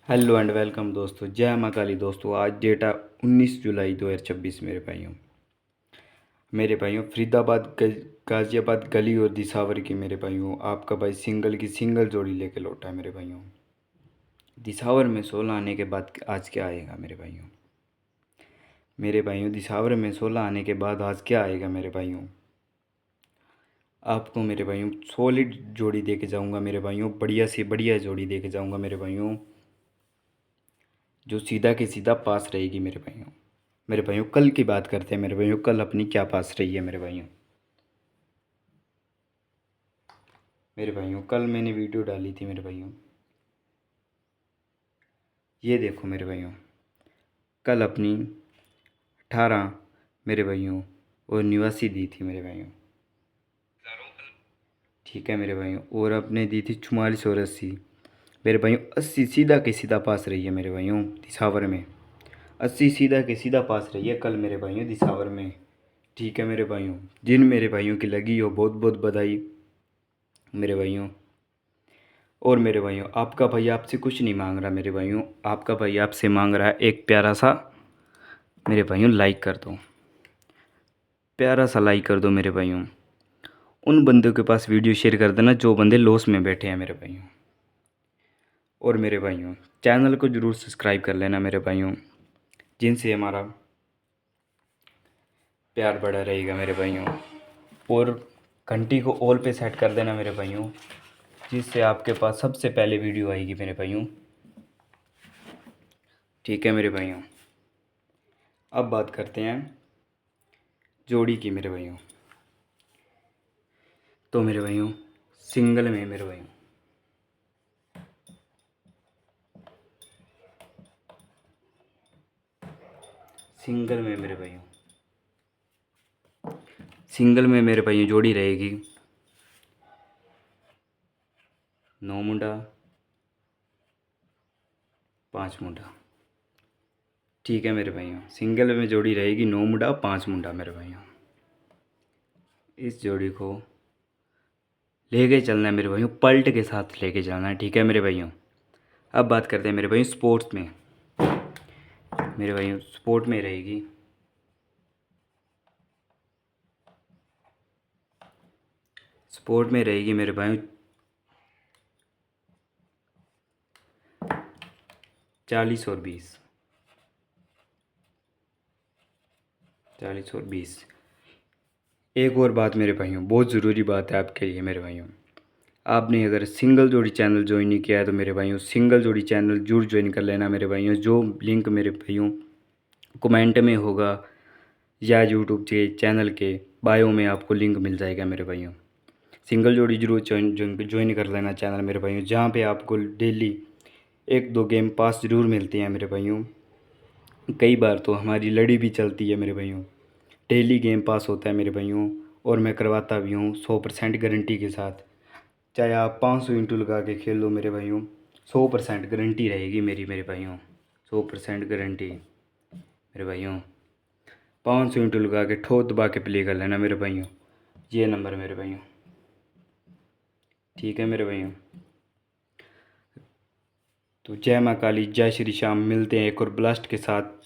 Hello and welcome दोस्तों। जय माँ काली दोस्तों। आज डेटा 19 जुलाई 2026 मेरे भाइयों फरीदाबाद गाज़ियाबाद गली और दिसावर की मेरे भाइयों आपका भाई सिंगल की सिंगल जोड़ी लेके लौटा है मेरे भाइयों। दिसावर में 16 आने के बाद आज क्या आएगा मेरे भाइयों दिसावर में 16 आने के बाद आज क्या आएगा मेरे भाइयों। आपको मेरे भाइयों सॉलिड जोड़ी दे के जाऊँगा मेरे भाइयों, बढ़िया से बढ़िया जोड़ी दे के जाऊँगा मेरे भाइयों, जो सीधा के सीधा पास रहेगी मेरे भाइयों कल की बात करते हैं मेरे भाइयों। कल अपनी क्या पास रही है मेरे भाइयों कल मैंने वीडियो डाली थी मेरे भाइयों। ये देखो मेरे भाइयों, कल अपनी 18 मेरे भाइयों और निवासी दी थी मेरे भाइयों। ठीक है मेरे भाइयों, और अपने दी थी 44 और 80 मेरे भाइयों। 80 सीधा के सीधा पास रही है मेरे भाइयों दिसावर में। 80 सीधा के सीधा पास रही है कल मेरे भाइयों दिसावर में। ठीक है मेरे भाइयों, जिन मेरे भाइयों की लगी हो बहुत बहुत बधाई मेरे भाइयों। और मेरे भाइयों आपका भाई आपसे कुछ नहीं मांग रहा मेरे भाइयों, आपका भाई आपसे मांग रहा है एक प्यारा सा मेरे भाइयों लाइक कर दो, प्यारा सा लाइक कर दो मेरे भाइयों। उन बंदों के पास वीडियो शेयर कर देना जो बंदे लॉस में बैठे हैं मेरे भाइयों। और मेरे भाइयों चैनल को ज़रूर सब्सक्राइब कर लेना मेरे भाइयों, जिनसे हमारा प्यार बढ़ा रहेगा मेरे भाइयों। और घंटी को ऑल पे सेट कर देना मेरे भाइयों, जिससे आपके पास सबसे पहले वीडियो आएगी मेरे भाइयों। ठीक है मेरे भाइयों, अब बात करते हैं जोड़ी की मेरे भाइयों। तो मेरे भाइयों सिंगल में मेरे भाइयों सिंगल में मेरे भाइयों सिंगल में मेरे भाइयों जोड़ी रहेगी 9 मुंडा 5 मुंडा। ठीक है मेरे भाइयों, सिंगल में जोड़ी रहेगी 9 मुंडा 5 मुंडा मेरे भाइयों। इस जोड़ी को लेके चलना है मेरे भाइयों, पलट के साथ लेके चलना है। ठीक है मेरे भाइयों, अब बात करते हैं मेरे भाइयों स्पोर्ट्स में। मेरे भाइयों स्पोर्ट में रहेगी मेरे भाइयों 40 और 20 40 और 20। एक और बात मेरे भाइयों, बहुत ज़रूरी बात है आपके लिए मेरे भाइयों। आपने अगर सिंगल जोड़ी चैनल ज्वाइन नहीं किया है तो मेरे भाइयों सिंगल जोड़ी चैनल जरूर ज्वाइन कर लेना मेरे भाइयों। जो लिंक मेरे भाइयों कमेंट में होगा या यूट्यूब के चैनल के बायो में आपको लिंक मिल जाएगा मेरे भाइयों। सिंगल जोड़ी जरूर ज्वाइन कर लेना चैनल मेरे भाइयों, जहाँ पे आपको डेली 1-2 गेम पास ज़रूर मिलते हैं मेरे भाइयों। कई बार तो हमारी लड़ी भी चलती है मेरे भाइयों, डेली गेम पास होता है मेरे भाइयों। और मैं करवाता भी हूँ 100% गारंटी के साथ। चाहे आप 500 इंटू लगा के खेल लो मेरे भाइयों, 100% गारंटी रहेगी मेरी मेरे भाइयों, 100% गारंटी मेरे भाइयों। 500 इंटू लगा के ठो दबा के प्ले कर लेना मेरे भाइयों, ये नंबर मेरे भाइयों। ठीक है मेरे भाइयों, तो जय माँ काली, जय श्री श्याम। मिलते हैं एक और ब्लास्ट के साथ।